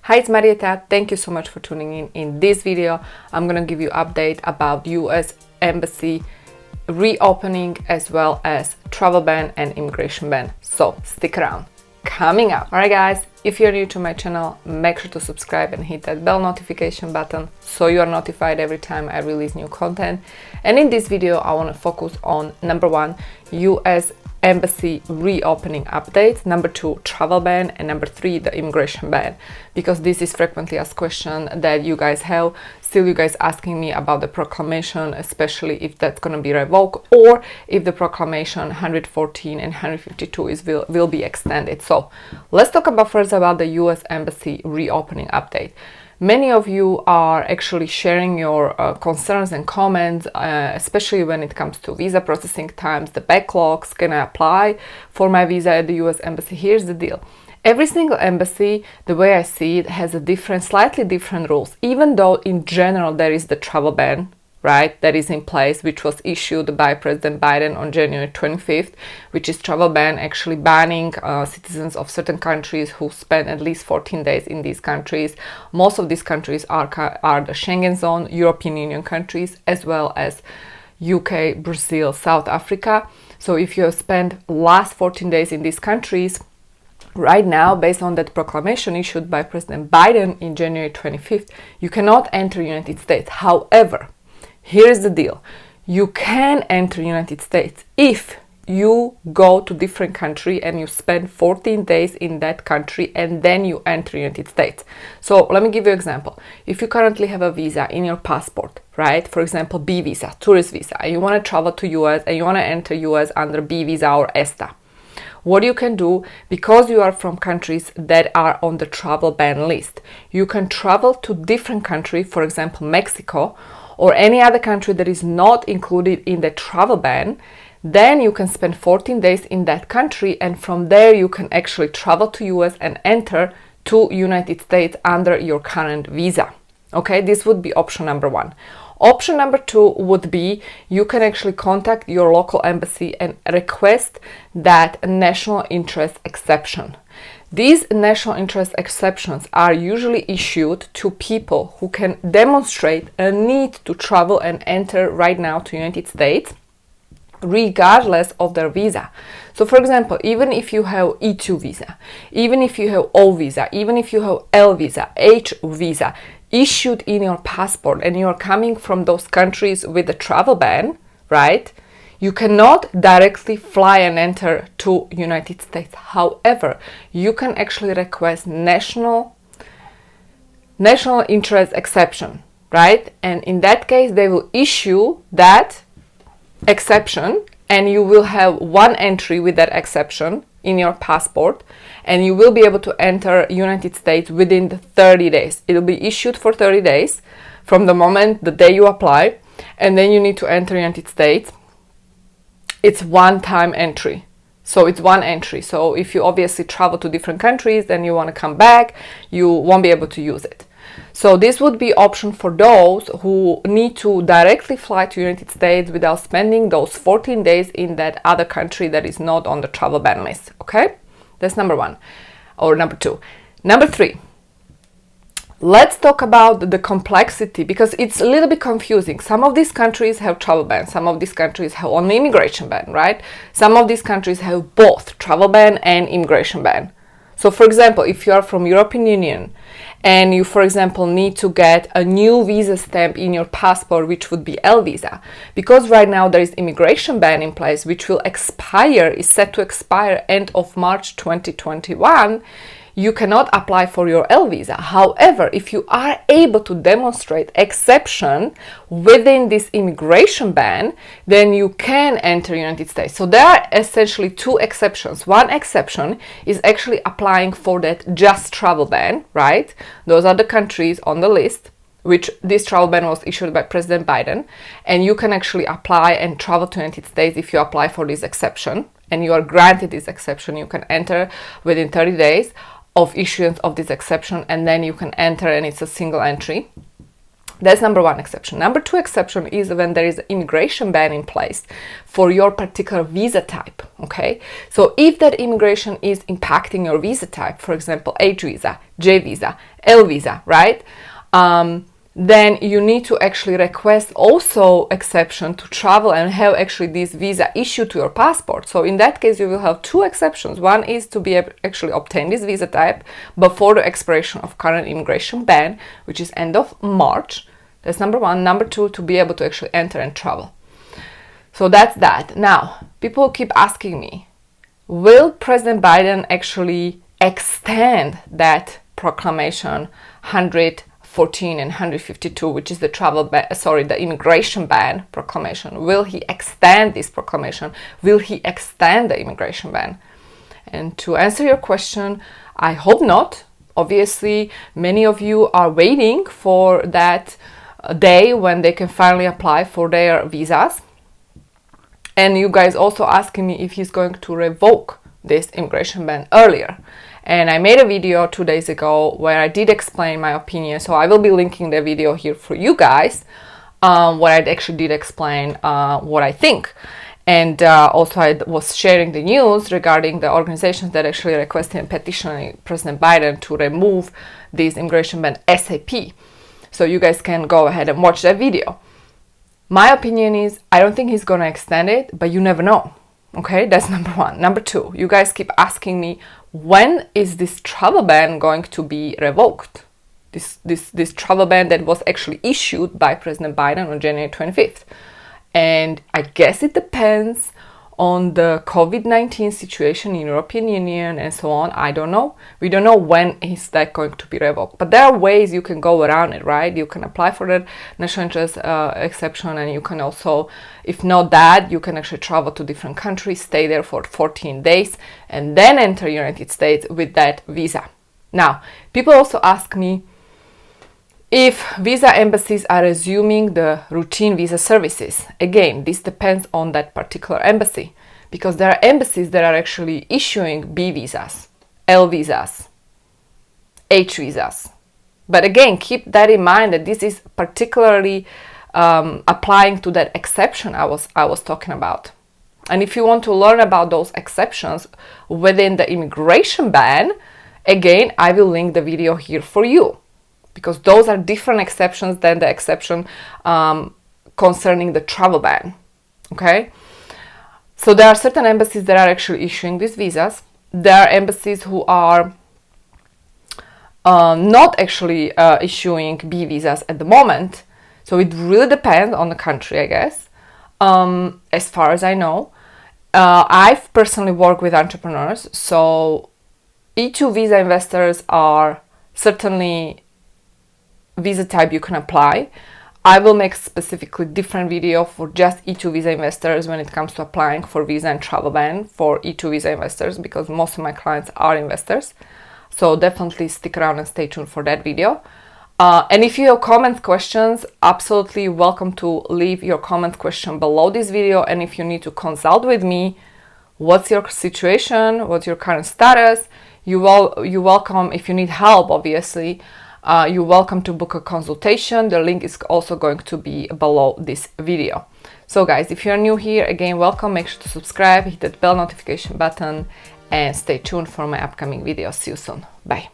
Hi, it's Marieta. Thank you so much for tuning in. In this video, I'm gonna give you update about US Embassy reopening as well as travel ban and immigration ban. So stick around. Coming up. Alright guys, if you're new to my channel, make sure to subscribe and hit that bell notification button so you are notified every time I release new content. And in this video, I want to focus on number 1, US Embassy reopening update, number 2, travel ban, and number 3, the immigration ban, because this is frequently asked question that you guys have. Still, you guys asking me about the proclamation, especially if that's going to be revoked or if the proclamation 114 and 152 will be extended. So let's talk about first about the US Embassy reopening update. Many of you are actually sharing your concerns and comments, especially when it comes to visa processing times, the backlogs. Can I apply for my visa at the US Embassy? Here's the deal. Every single embassy, the way I see it, has a different, slightly different rules, even though in general there is the travel ban, right, that is in place, which was issued by President Biden on January 25th, which is travel ban, actually banning citizens of certain countries who spend at least 14 days in these countries. Most of these countries are the Schengen zone, European Union countries, as well as UK, Brazil, South Africa. So if you have spent last 14 days in these countries, right now, based on that proclamation issued by President Biden in January 25th, you cannot enter United States. However, here's the deal. You can enter United States if you go to different country and you spend 14 days in that country and then you enter United States. So let me give you an example. If you currently have a visa in your passport, right? For example, B visa, tourist visa, and you want to travel to US and you want to enter US under B visa or ESTA. What you can do, because you are from countries that are on the travel ban list, you can travel to different country, for example, Mexico, or any other country that is not included in the travel ban. Then you can spend 14 days in that country, and from there you can actually travel to US and enter to United States under your current visa. Okay, this would be option number 1. Option number 2 would be you can actually contact your local embassy and request that national interest exception. These national interest exceptions are usually issued to people who can demonstrate a need to travel and enter right now to United States, regardless of their visa. So for example, even if you have E2 visa, even if you have O visa, even if you have L visa, H visa issued in your passport and you are coming from those countries with a travel ban, right? You cannot directly fly and enter to United States. However, you can actually request national interest exception, right? And in that case, they will issue that exception and you will have one entry with that exception in your passport, and you will be able to enter United States within the 30 days. It will be issued for 30 days from the moment the day you apply, and then you need to enter United States. It's one-time entry. So it's one entry. So if you obviously travel to different countries and you want to come back, you won't be able to use it. So this would be option for those who need to directly fly to United States without spending those 14 days in that other country that is not on the travel ban list. Okay, that's number 1 or number 2. Number 3. Let's talk about the complexity, because it's a little bit confusing. Some of these countries have travel ban, some of these countries have only immigration ban, right? Some of these countries have both travel ban and immigration ban. So for example, if you are from European Union and you, for example, need to get a new visa stamp in your passport, which would be L visa, because right now there is immigration ban in place, which will expire, is set to expire end of March 2021, you cannot apply for your L visa. However, if you are able to demonstrate exception within this immigration ban, then you can enter United States. So there are essentially 2 exceptions. One exception is actually applying for that just travel ban, right? Those are the countries on the list which this travel ban was issued by President Biden, and you can actually apply and travel to United States if you apply for this exception and you are granted this exception. You can enter within 30 days of issuance of this exception, and then you can enter and it's a single entry. That's number one exception. Number two exception is when there is an immigration ban in place for your particular visa type, okay? So if that immigration is impacting your visa type, for example, H visa, J visa, L visa, right? Then you need to actually request also exception to travel and have actually this visa issued to your passport. So in that case, you will have two exceptions. One is to be able to actually obtain this visa type before the expiration of current immigration ban, which is end of March. That's number one. Number two, to be able to actually enter and travel. So that's that. Now, people keep asking me, will President Biden actually extend that Proclamation 114 and 152, which is the the immigration ban proclamation? Will he extend this proclamation? Will he extend the immigration ban? And to answer your question, I hope not. Obviously, many of you are waiting for that day when they can finally apply for their visas. And you guys also asking me if he's going to revoke this immigration ban earlier. And I made a video 2 days ago where I did explain my opinion. So I will be linking the video here for you guys, where I actually did explain what I think. And also I was sharing the news regarding the organizations that actually requested and petitioning President Biden to remove this immigration ban ASAP. So you guys can go ahead and watch that video. My opinion is, I don't think he's going to extend it, but you never know. Okay, that's number one. Number two, you guys keep asking me, when is this travel ban going to be revoked? This travel ban that was actually issued by President Biden on January 25th. And I guess it depends on the COVID-19 situation in European Union and so on. I don't know. We don't know when is that going to be revoked. But there are ways you can go around it, right? You can apply for the national interest exception, and you can also, if not that, you can actually travel to different countries, stay there for 14 days, and then enter United States with that visa. Now, people also ask me if visa embassies are resuming the routine visa services. Again, this depends on that particular embassy, because there are embassies that are actually issuing B visas, L visas, H visas. But again, keep that in mind that this is particularly applying to that exception I was talking about. And if you want to learn about those exceptions within the immigration ban, again, I will link the video here for you, because those are different exceptions than the exception concerning the travel ban, okay? So there are certain embassies that are actually issuing these visas. There are embassies who are not actually issuing B visas at the moment. So it really depends on the country, I guess. As far as I know, I've personally worked with entrepreneurs, so E2 visa investors are certainly visa type you can apply. I will make specifically different video for just E2 visa investors when it comes to applying for visa and travel ban for E2 visa investors, because most of my clients are investors. So definitely stick around and stay tuned for that video. And if you have comment questions, absolutely welcome to leave your comment question below this video. And if you need to consult with me, what's your situation, what's your current status, you're welcome. If you need help, obviously, you're welcome to book a consultation. The link is also going to be below this video. So guys, if you're new here, again, welcome. Make sure to subscribe, hit that bell notification button, and stay tuned for my upcoming videos. See you soon. Bye.